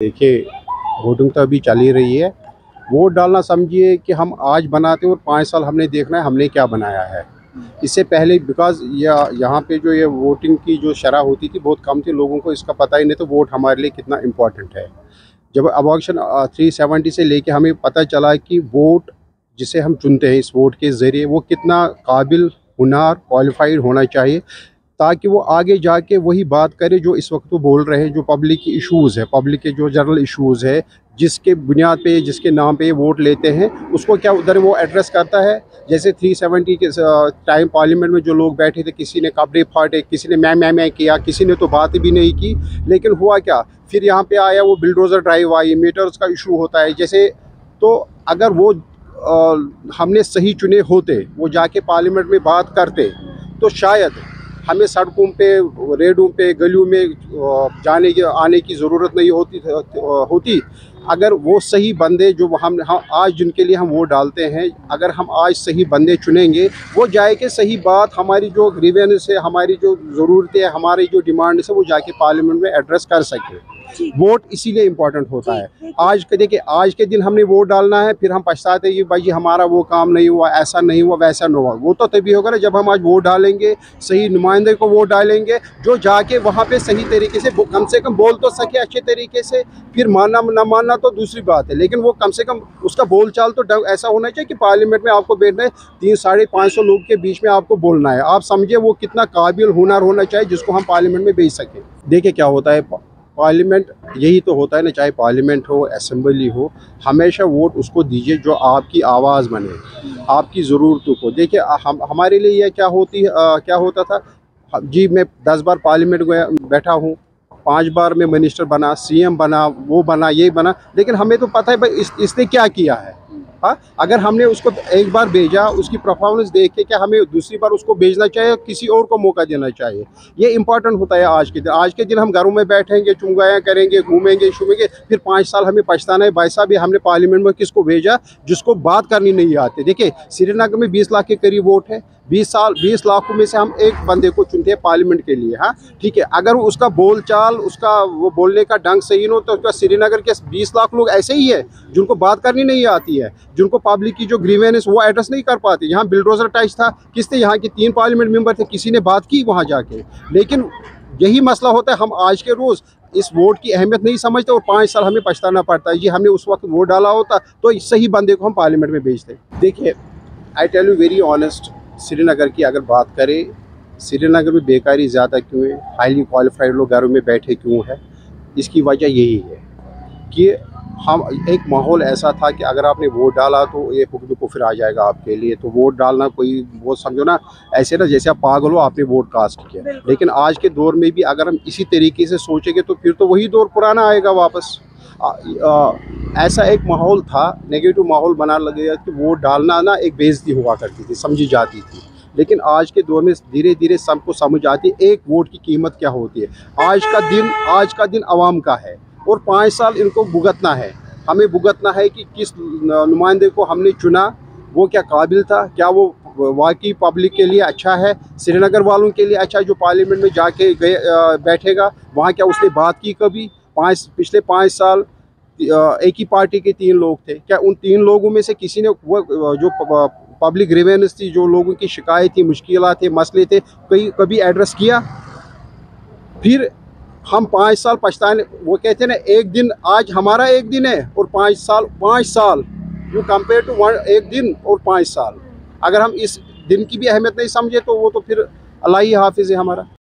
देखिए, वोटिंग तो अभी चल ही रही है। वोट डालना समझिए कि हम आज बनाते हैं और 5 साल हमने देखना है हमने क्या बनाया है। इससे पहले बिकॉज़ यहाँ पे जो ये वोटिंग की जो शरह होती थी बहुत कम थी, लोगों को इसका पता ही नहीं था वोट हमारे लिए कितना इम्पोर्टेंट है। जब अबॉर्शन 370 से लेके हमें पता चला कि वोट जिसे हम चुनते हैं इस वोट के ज़रिए वो कितना काबिल, हुनर, क्वालिफ़ाइड होना चाहिए, ताकि वो आगे जाके वही बात करे जो इस वक्त वो बोल रहे हैं, जो पब्लिक की इश्यूज़ है, पब्लिक के जो जनरल इश्यूज़ है, जिसके बुनियाद पे, जिसके नाम पे ये वोट लेते हैं, उसको क्या उधर वो एड्रेस करता है। जैसे 370 के टाइम पार्लियामेंट में जो लोग बैठे थे, किसी ने कपड़े फाड़े, किसी ने मैं किया, किसी ने तो बात भी नहीं की, लेकिन हुआ क्या, फिर यहाँ पे आया वो बिल्डोज़र ड्राइव आई, मीटर्स का इशू होता है। जैसे तो अगर वो हमने सही चुने होते, वो जाके पार्लियामेंट में बात करते, तो शायद हमें सड़कों पे, रेडों पे, गलियों में जाने की आने की ज़रूरत नहीं होती। अगर वो सही बंदे जो हम आज जिनके लिए हम वोट डालते हैं, अगर हम आज सही बंदे चुनेंगे, वो जाके सही बात, हमारी जो ग्रीवेंस है, हमारी जो ज़रूरतें है, हमारी जो डिमांड है, वो जाके पार्लियामेंट में एड्रेस कर सके। वोट इसीलिए इम्पोर्टेंट होता है। आज के देखिए, आज के दिन हमने वोट डालना है, फिर हम पछताते हैं कि भाई हमारा वो काम नहीं हुआ, ऐसा नहीं हुआ, वैसा नहीं हुआ। वो तो तभी होगा ना जब हम आज वोट डालेंगे, सही नुमाइंदे को वोट डालेंगे, जो जाके वहाँ पे सही तरीके से कम बोल तो सके अच्छे तरीके से। फिर मानना न मानना तो दूसरी बात है, लेकिन वो कम से कम उसका बोलचाल तो ऐसा होना चाहिए कि पार्लियामेंट में आपको बैठना है, 300-550 लोग के बीच में आपको बोलना है। आप समझिए वो कितना काबिल, हुनर होना चाहिए जिसको हम पार्लियामेंट में भेज सकें। देखिए क्या होता है, पार्लियामेंट यही तो होता है ना, चाहे पार्लियामेंट हो, असेंबली हो, हमेशा वोट उसको दीजिए जो आपकी आवाज़ बने, आपकी ज़रूरतों को। देखिए हमारे लिए यह क्या होता था, जी मैं 10 बार पार्लियामेंट गया, बैठा हूँ, 5 बार मैं मिनिस्टर बना, सीएम बना, वो बना, ये बना, लेकिन हमें तो पता है भाई इसने क्या किया है। हाँ, अगर हमने उसको एक बार भेजा, उसकी परफॉर्मेंस देख के क्या हमें दूसरी बार उसको भेजना चाहिए, किसी और को मौका देना चाहिए। ये इंपॉर्टेंट होता है आज के दिन। आज के दिन हम घरों में बैठेंगे, चुंगाया करेंगे, घूमेंगे शूमेंगे, फिर 5 साल हमें पछताना है भाई साहब, ये हमने पार्लियामेंट में किसको भेजा जिसको बात करनी नहीं आती। देखिए श्रीनगर में 20 लाख के करीब वोट है, 20 लाख में से हम एक बंदे को चुनते हैं पार्लियामेंट के लिए। हाँ ठीक है, अगर उसका बोलचाल, उसका वो बोलने का ढंग सही न हो, तो उसका श्रीनगर के 20 लाख लोग ऐसे ही है जिनको बात करनी नहीं आती है, जिनको पब्लिक की जो ग्रीवेंस वो एड्रेस नहीं कर पाते। यहाँ बिल्डोजर टच था, किसने, यहाँ के 3 पार्लियामेंट मेंबर थे, किसी ने बात की वहाँ जाके। लेकिन यही मसला होता है, हम आज के रोज़ इस वोट की अहमियत नहीं समझते और 5 साल हमें पछताना पड़ता है। ये हमने उस वक्त वोट डाला होता तो सही बंदे को हम पार्लियामेंट में भेजते। देखिए I tell you very honest, Srinagar की अगर बात करें, श्रीनगर में बेकारी ज़्यादा क्यों है, हाईली क्वालिफाइड लोग घरों में बैठे क्यों है, इसकी वजह यही है कि हम एक माहौल ऐसा था कि अगर आपने वोट डाला तो ये हुक्म को फिर आ जाएगा आपके लिए। तो वोट डालना कोई वो समझो ना ऐसे ना जैसे आप पागल हो, आपने वोट कास्ट किया। लेकिन आज के दौर में भी अगर हम इसी तरीके से सोचेंगे तो फिर तो वही दौर पुराना आएगा वापस। ऐसा एक माहौल था, नेगेटिव माहौल बना लगे कि वोट डालना ना एक बेइज्जती हुआ करती थी, समझी जाती थी। लेकिन आज के दौर में धीरे धीरे सबको समझ आती है एक वोट की कीमत क्या होती है। आज का दिन आवाम का है और 5 साल इनको भुगतना है। हमें भुगतना है कि किस नुमाइंदे को हमने चुना, वो क्या काबिल था, क्या वो वाकई पब्लिक के लिए अच्छा है, श्रीनगर वालों के लिए अच्छा है, जो पार्लियामेंट में जाके बैठेगा वहाँ क्या उसने बात की कभी। पिछले 5 साल एक ही पार्टी के 3 लोग थे, क्या उन 3 लोगों में से किसी ने वो जो पब्लिक ग्रीवेंस थी, जो लोगों की शिकायत थी, मुश्किलात थे, मसले थे, कभी एड्रेस किया। फिर हम 5 साल पछताने, वो कहते हैं ना एक दिन, आज हमारा एक दिन है और 5 साल यू कंपेयर टू एक दिन और 5 साल। अगर हम इस दिन की भी अहमियत नहीं समझे तो वो तो फिर अल्लाह ही हाफिज़ है हमारा।